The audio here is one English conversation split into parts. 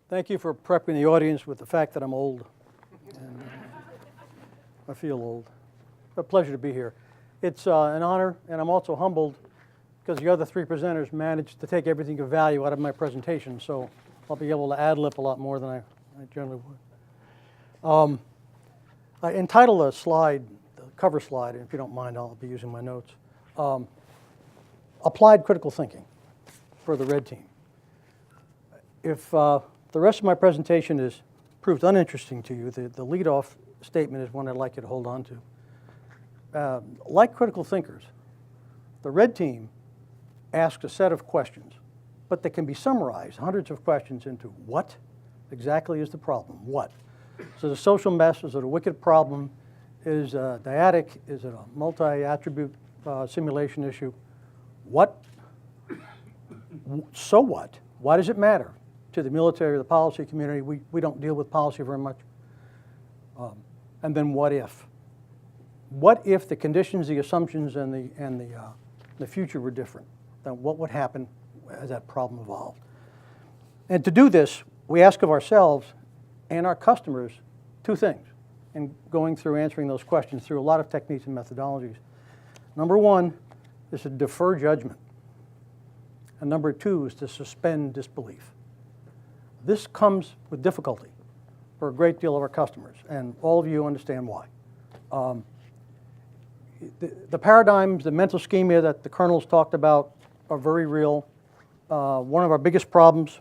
Thank you for prepping the audience with the fact that I'm old. And, I feel old. A pleasure to be here. It's an honor, and I'm also humbled because the other three presenters managed to take everything of value out of my presentation, so I'll be able to ad-lib a lot more than I generally would. I entitled a slide, the cover slide, and if you don't mind, I'll be using my notes, Applied Critical Thinking for the red team. If the rest of my presentation is proved uninteresting to you, the lead-off statement is one I'd like you to hold on to. Like critical thinkers, the red team asks a set of questions, but they can be summarized, hundreds of questions, into what exactly is the problem? What? Is it a social mess? Is it a wicked problem? Is it dyadic? Is it a multi-attribute simulation issue? What? So what? Why does it matter to the military or the policy community? We don't deal with policy very much. And then what if? What if the conditions, the assumptions, and the future were different? Then what would happen as that problem evolved? And to do this, we ask of ourselves and our customers two things in going through answering those questions through a lot of techniques and methodologies. Number one is to defer judgment. And number two is to suspend disbelief. This comes with difficulty for a great deal of our customers, and all of you understand why. The paradigms, the mental schema that the colonels talked about are very real. One of our biggest problems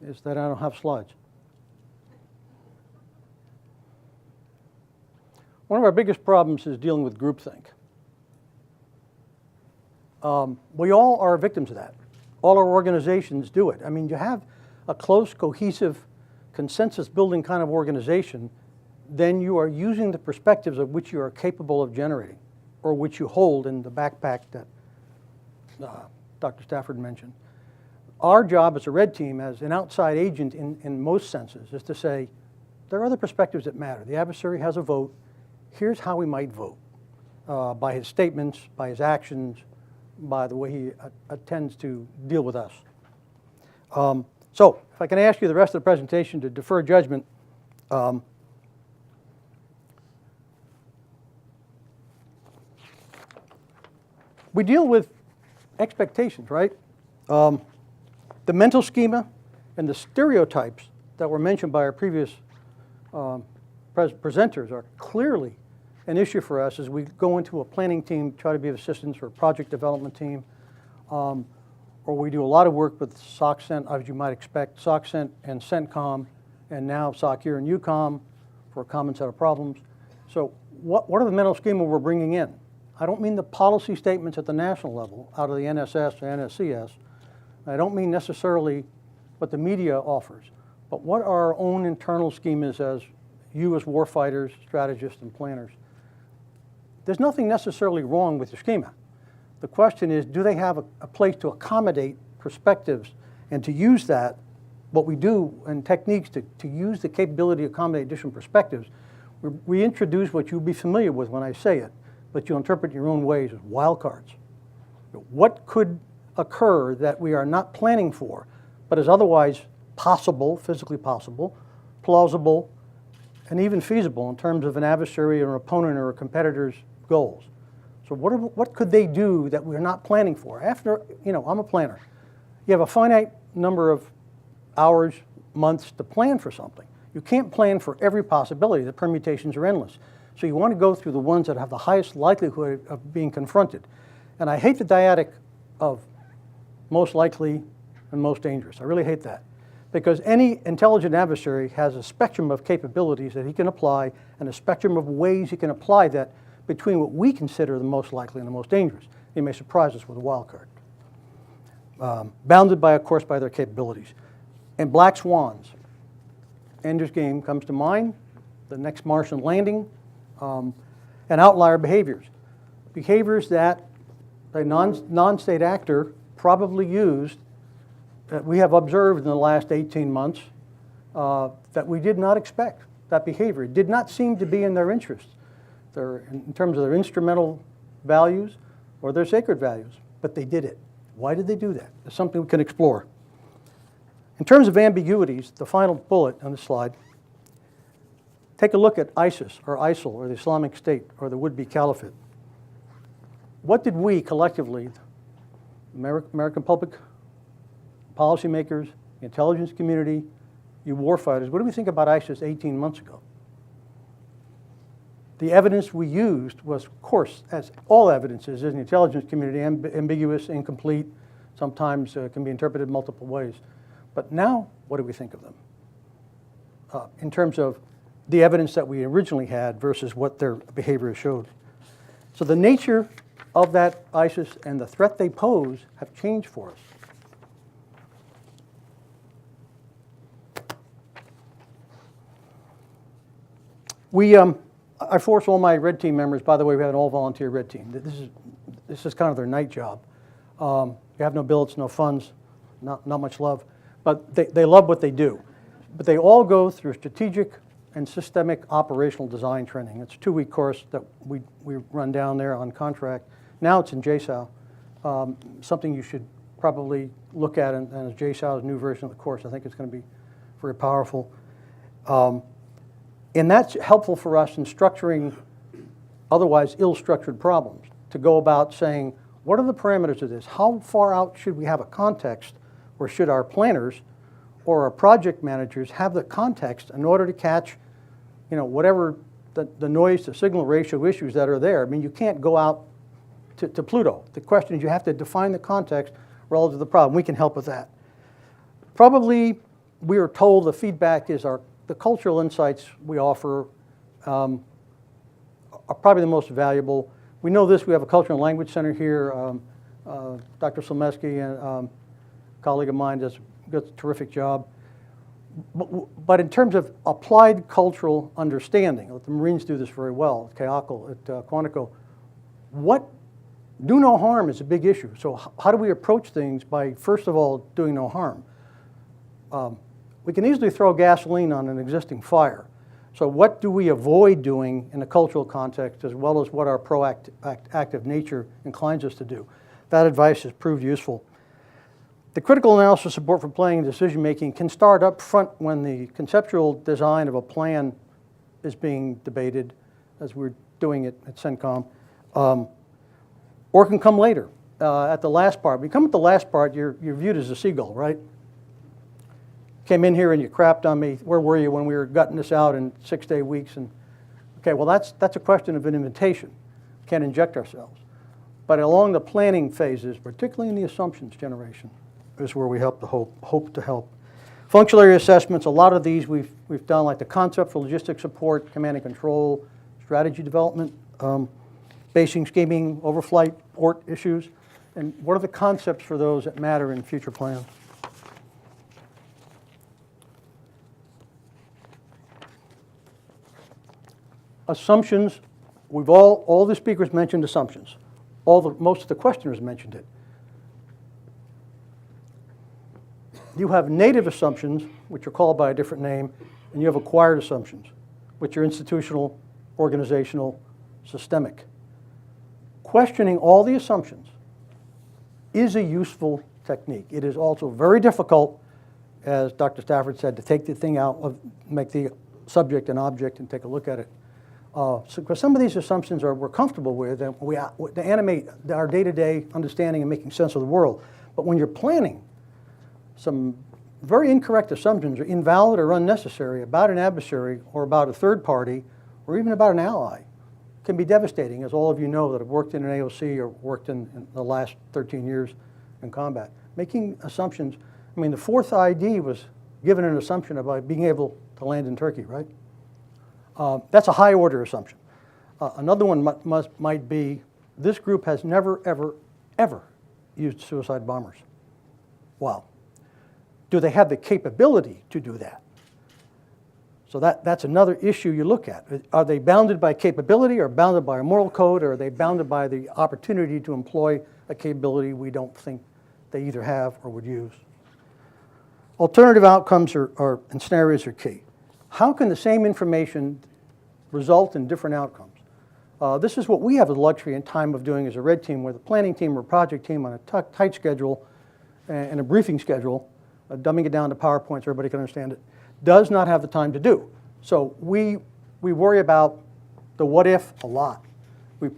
is that I don't have slides. One of our biggest problems is dealing with groupthink. We all are victims of that. All our organizations do it. I mean, you have a close, cohesive, consensus-building kind of organization, then you are using the perspectives of which you are capable of generating, or which you hold in the backpack that Dr. Stafford mentioned. Our job as a red team, as an outside agent in most senses, is to say, there are other perspectives that matter. The adversary has a vote. Here's how we might vote, by his statements, by his actions, by the way he attends to deal with us. So if I can ask you the rest of the presentation to defer judgment, we deal with expectations, right? The mental schema and the stereotypes that were mentioned by our previous presenters are clearly an issue for us as we go into a planning team, try to be of assistance for a project development team, or we do a lot of work with SOCCENT, as you might expect, SOCCENT and CENTCOM, and now SOCCER and UCOM for a common set of problems. So what are the mental schema we're bringing in? I don't mean the policy statements at the national level, out of the NSS or NSCS. I don't mean necessarily what the media offers, but what are our own internal schemas as you as warfighters, strategists, and planners. There's nothing necessarily wrong with your schema. The question is, do they have a place to accommodate perspectives and to use that, what we do, and techniques to use the capability to accommodate different perspectives. We introduce what you'll be familiar with when I say it, but you'll interpret your own ways as wildcards. What could occur that we are not planning for, but is otherwise possible, physically possible, plausible, and even feasible in terms of an adversary or an opponent or a competitor's goals? So what could they do that we're not planning for? After, I'm a planner. You have a finite number of hours, months to plan for something. You can't plan for every possibility. The permutations are endless. So you want to go through the ones that have the highest likelihood of being confronted. And I hate the dyadic of most likely and most dangerous. I really hate that. Because any intelligent adversary has a spectrum of capabilities that he can apply and a spectrum of ways he can apply that between what we consider the most likely and the most dangerous. He may surprise us with a wild card. Bounded by, of course, by their capabilities. And black swans. Ender's Game comes to mind, the next Martian landing, and outlier behaviors. Behaviors that a non-state actor probably used, that we have observed in the last 18 months, that we did not expect. That behavior did not seem to be in their interest, in terms of their instrumental values or their sacred values, but they did it. Why did they do that? It's something we can explore. In terms of ambiguities, the final bullet on the slide, take a look at ISIS or ISIL or the Islamic State or the would-be caliphate. What did we collectively, American public, policymakers, the intelligence community, you warfighters, what do we think about ISIS 18 months ago? The evidence we used was, of course, as all evidence is in the intelligence community, ambiguous, incomplete, sometimes can be interpreted multiple ways. But now, what do we think of them? In terms of the evidence that we originally had versus what their behavior showed. So the nature of that ISIS and the threat they pose have changed for us. I force all my red team members, by the way, we have an all-volunteer red team. This is kind of their night job. We have no billets, no funds, not much love, but they love what they do. But they all go through strategic and systemic operational design training. It's a 2-week course that we run down there on contract. Now it's in JSOW, something you should probably look at, and as JSOW's new version of the course, I think it's going to be very powerful. And that's helpful for us in structuring otherwise ill-structured problems, to go about saying, what are the parameters of this? How far out should we have a context, or should our planners or our project managers have the context in order to catch, whatever the noise to signal ratio issues that are there? I mean, you can't go out to Pluto. The question is you have to define the context relative to the problem. We can help with that. Probably we are told the feedback is the cultural insights we offer are probably the most valuable. We know this. We have a Cultural and Language Center here. Dr. Slomeski, a colleague of mine, does a terrific job. But in terms of applied cultural understanding, the Marines do this very well, at Kayakal, at Quantico, do no harm is a big issue. So how do we approach things by, first of all, doing no harm? We can easily throw gasoline on an existing fire. So what do we avoid doing in a cultural context, as well as what our proactive nature inclines us to do? That advice has proved useful. The critical analysis support for planning and decision-making can start up front when the conceptual design of a plan is being debated, as we're doing it at CENTCOM, or can come later, at the last part. When you come at the last part, you're viewed as a seagull, right? Came in here and you crapped on me. Where were you when we were gutting this out in 6-day weeks? And okay, well, that's a question of an invitation. We can't inject ourselves. But along the planning phases, particularly in the assumptions generation, is where we hope to help. Functional area assessments, a lot of these we've done, like the concept for logistics support, command and control, strategy development, basing, scheming, overflight, port issues, and what are the concepts for those that matter in future plans? Assumptions, all the speakers mentioned assumptions. Most of the questioners mentioned it. You have native assumptions, which are called by a different name, and you have acquired assumptions, which are institutional, organizational, systemic. Questioning all the assumptions is a useful technique. It is also very difficult, as Dr. Stafford said, to take the thing out, make the subject an object and take a look at it. Because some of these assumptions we're comfortable with, and they animate our day-to-day understanding and making sense of the world. But when you're planning, some very incorrect assumptions are invalid or unnecessary about an adversary or about a third party or even about an ally. Can be devastating, as all of you know that have worked in an AOC or worked in the last 13 years in combat. Making assumptions, I mean, the fourth ID was given an assumption about being able to land in Turkey, right? That's a high order assumption. Another one might be, this group has never, ever, ever used suicide bombers. Wow. Do they have the capability to do that? So that's another issue you look at. Are they bounded by capability or bounded by a moral code, or are they bounded by the opportunity to employ a capability we don't think they either have or would use? Alternative outcomes and scenarios are key. How can the same information result in different outcomes? This is what we have the luxury and time of doing as a red team, with a planning team or project team on a tight schedule and a briefing schedule. dumbing it down to PowerPoint so everybody can understand it, does not have the time to do. So we worry about the what if a lot. We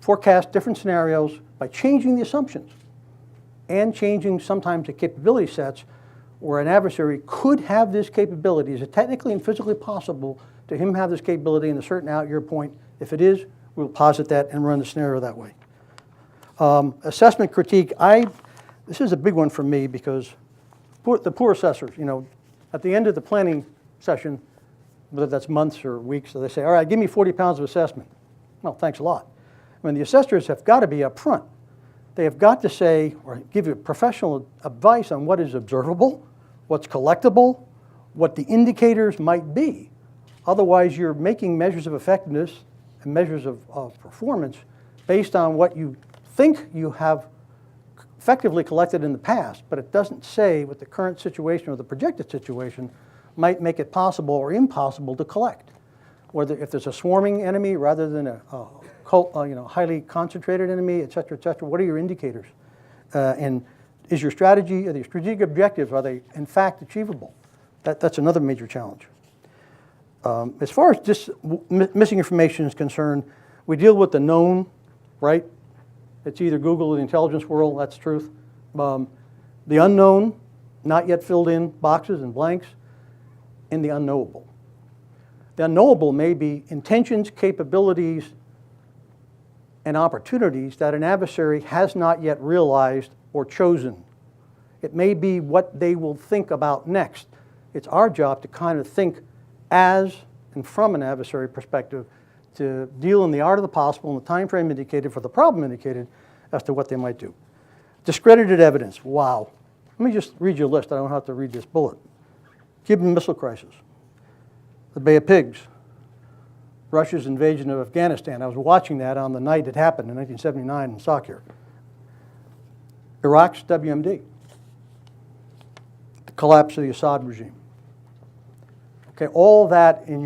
forecast different scenarios by changing the assumptions and changing sometimes the capability sets where an adversary could have this capability. Is it technically and physically possible to him have this capability in a certain out-year point? If it is, we'll posit that and run the scenario that way. Assessment critique, this is a big one for me because the poor assessors, at the end of the planning session, whether that's months or weeks, so they say, all right, give me 40 pounds of assessment. Well, thanks a lot. I mean, the assessors have got to be upfront. They have got to say or give you professional advice on what is observable, what's collectible, what the indicators might be. Otherwise, you're making measures of effectiveness and measures of performance based on what you think you have effectively collected in the past, but it doesn't say what the current situation or the projected situation might make it possible or impossible to collect. Whether if there's a swarming enemy rather than a highly concentrated enemy, et cetera, what are your indicators? And is your strategy, are the strategic objectives, are they in fact achievable? That's another major challenge. As far as this missing information is concerned, we deal with the known, right? It's either Google or the intelligence world, that's the truth. The unknown, not yet filled in boxes and blanks, and the unknowable. The unknowable may be intentions, capabilities, and opportunities that an adversary has not yet realized or chosen. It may be what they will think about next. It's our job to kind of think as and from an adversary perspective to deal in the art of the possible in the time frame indicated for the problem indicated as to what they might do. Discredited evidence. Wow. Let me just read you a list. I don't have to read this bullet. Cuban Missile Crisis. The Bay of Pigs. Russia's invasion of Afghanistan. I was watching that on the night it happened in 1979 in Sakir. Iraq's WMD. The collapse of the Assad regime. Okay, all that in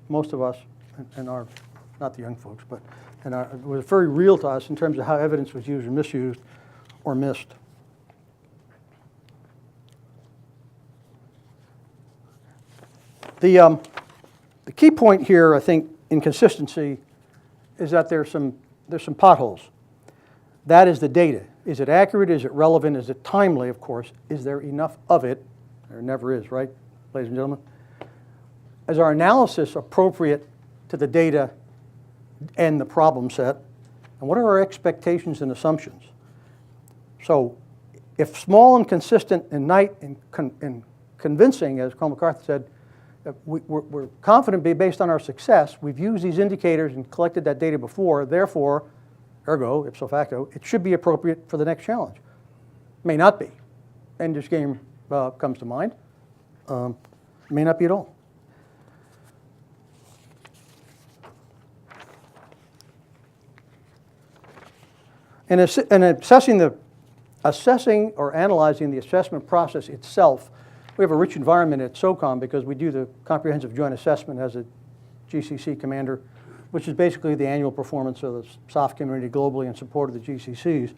most of us, and our, not the young folks, but it was very real to us in terms of how evidence was used or misused or missed. The key point here, I think, in consistency is that there's some potholes. That is the data. Is it accurate? Is it relevant? Is it timely, of course? Is there enough of it? There never is, right, ladies and gentlemen? Is our analysis appropriate to the data and the problem set? And what are our expectations and assumptions? So if small and consistent and and convincing, as Carl MacArthur said, we're confident based on our success. We've used these indicators and collected that data before. Therefore, ergo, ipso facto, it should be appropriate for the next challenge. May not be. Ender's Game comes to mind. May not be at all. And assessing or analyzing the assessment process itself, we have a rich environment at SOCOM because we do the comprehensive joint assessment as a GCC commander, which is basically the annual performance of the SOF community globally in support of the GCCs.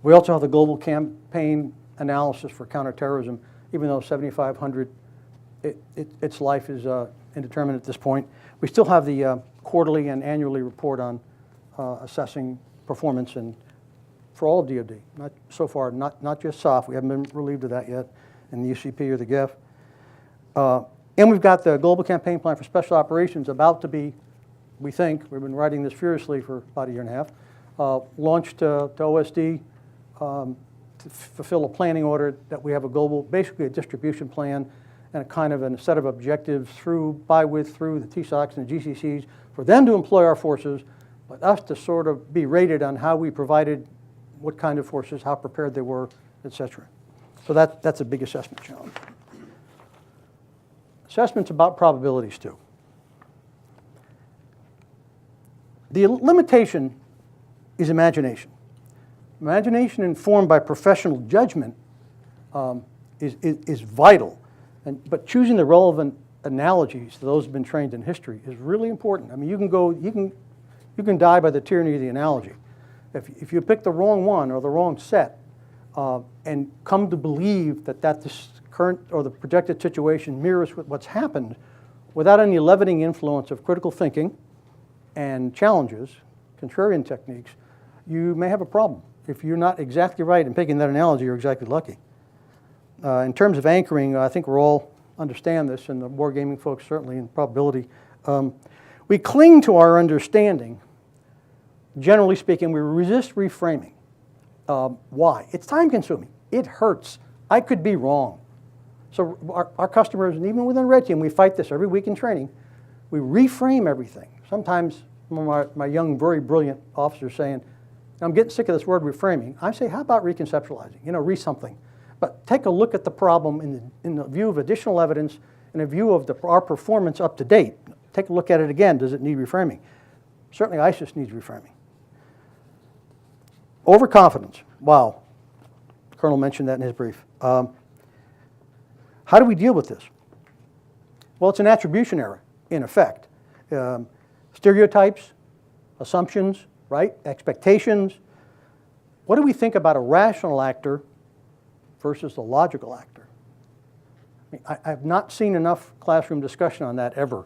We also have the global campaign analysis for counterterrorism, even though 7,500, its life is indeterminate at this point. We still have the quarterly and annually report on assessing performance and for all of DoD, not just SOF. We haven't been relieved of that yet in the UCP or the GEF. And we've got the Global Campaign Plan for Special Operations about to be, we think, we've been writing this furiously for about a year and a half, launched to OSD to fulfill a planning order that we have a global, basically a distribution plan and a kind of a set of objectives through the TSOCs and the GCCs for them to employ our forces, but us to sort of be rated on how we provided what kind of forces, how prepared they were, et cetera. So that's a big assessment challenge. Assessment's about probabilities too. The limitation is imagination. Imagination informed by professional judgment is vital, but choosing the relevant analogies to those who've been trained in history is really important. I mean, you can die by the tyranny of the analogy. If you pick the wrong one or the wrong set, and come to believe that this current or the projected situation mirrors what's happened without any leavening influence of critical thinking and challenges, contrarian techniques, you may have a problem. If you're not exactly right in picking that analogy, you're exactly lucky. In terms of anchoring, I think we all understand this, and the wargaming folks certainly in probability. We cling to our understanding. Generally speaking, we resist reframing. Why? It's time consuming. It hurts. I could be wrong. So our customers, and even within Red Team, we fight this every week in training. We reframe everything. Sometimes my young, very brilliant officers saying, I'm getting sick of this word reframing. I say, how about reconceptualizing? Re-something. But take a look at the problem in the view of additional evidence, in a view of our performance up to date. Take a look at it again. Does it need reframing? Certainly ISIS needs reframing. Overconfidence. Wow. The Colonel mentioned that in his brief. How do we deal with this? Well, it's an attribution error, in effect. Stereotypes, assumptions, right? Expectations. What do we think about a rational actor versus a logical actor? I have not seen enough classroom discussion on that ever.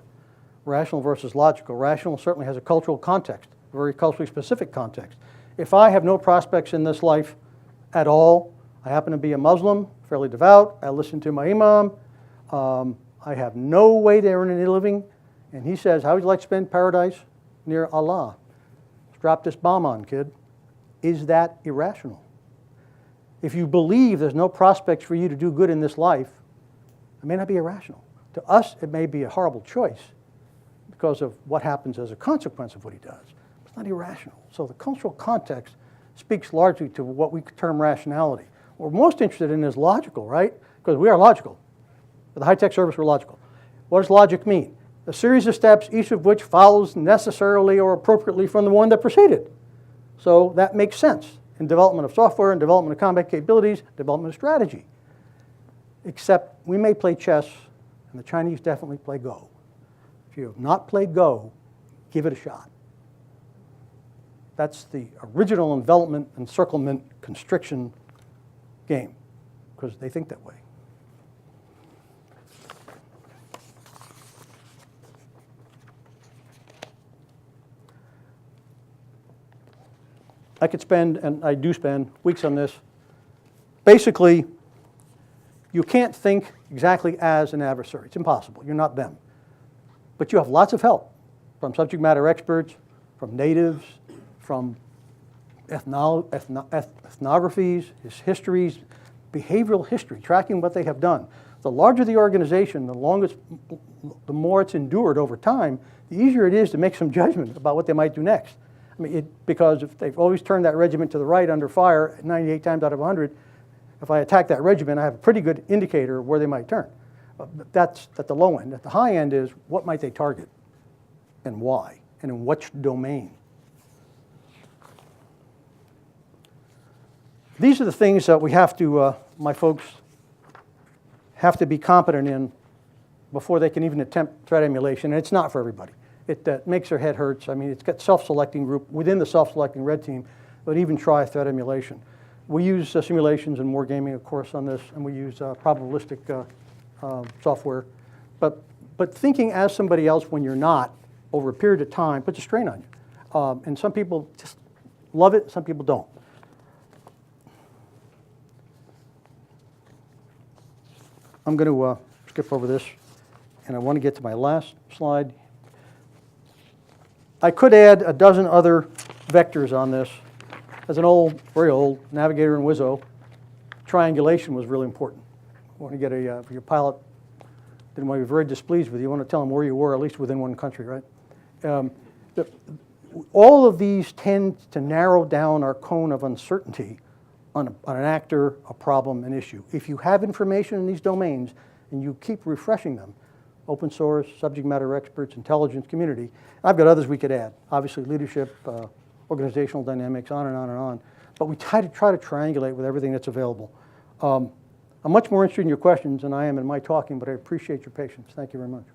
Rational versus logical. Rational certainly has a cultural context, a very culturally specific context. If I have no prospects in this life at all, I happen to be a Muslim, fairly devout, I listen to my imam, I have no way to earn any living, and he says, how would you like to spend paradise? Near Allah. Drop this bomb on, kid. Is that irrational? If you believe there's no prospects for you to do good in this life, it may not be irrational. To us, it may be a horrible choice because of what happens as a consequence of what he does. It's not irrational. So the cultural context speaks largely to what we term rationality. What we're most interested in is logical, right? Because we are logical. For the high-tech service, we're logical. What does logic mean? A series of steps, each of which follows necessarily or appropriately from the one that preceded. So that makes sense in development of software, and development of combat capabilities, development of strategy. Except we may play chess, and the Chinese definitely play Go. If you have not played Go, give it a shot. That's the original envelopment, encirclement, constriction game, because they think that way. I could spend, and I do spend, weeks on this. Basically, you can't think exactly as an adversary. It's impossible. You're not them. But you have lots of help from subject matter experts, from natives, from ethnographies, histories, behavioral history, tracking what they have done. The larger the organization, the more it's endured over time, the easier it is to make some judgment about what they might do next. I mean, because if they've always turned that regiment to the right under fire 98 times out of 100, if I attack that regiment, I have a pretty good indicator of where they might turn. But that's at the low end. At the high end is what might they target and why and in which domain. These are the things that we have to, my folks, have to be competent in before they can even attempt threat emulation. And it's not for everybody. It makes their head hurts. I mean, it's got self-selecting group within the self-selecting red team, but even try threat emulation. We use simulations and wargaming, of course, on this, and we use probabilistic software. But thinking as somebody else when you're not, over a period of time, puts a strain on you. And some people just love it, some people don't. I'm going to skip over this, and I want to get to my last slide. I could add a dozen other vectors on this. As an old, very old navigator in WISO, triangulation was really important. You want to get if your pilot didn't want to be very displeased with you, you want to tell him where you were, at least within one country, right? All of these tend to narrow down our cone of uncertainty on an actor, a problem, an issue. If you have information in these domains and you keep refreshing them, open source, subject matter experts, intelligence community. I've got others we could add. Obviously leadership, organizational dynamics, on and on and on. But we try to triangulate with everything that's available. I'm much more interested in your questions than I am in my talking, but I appreciate your patience. Thank you very much.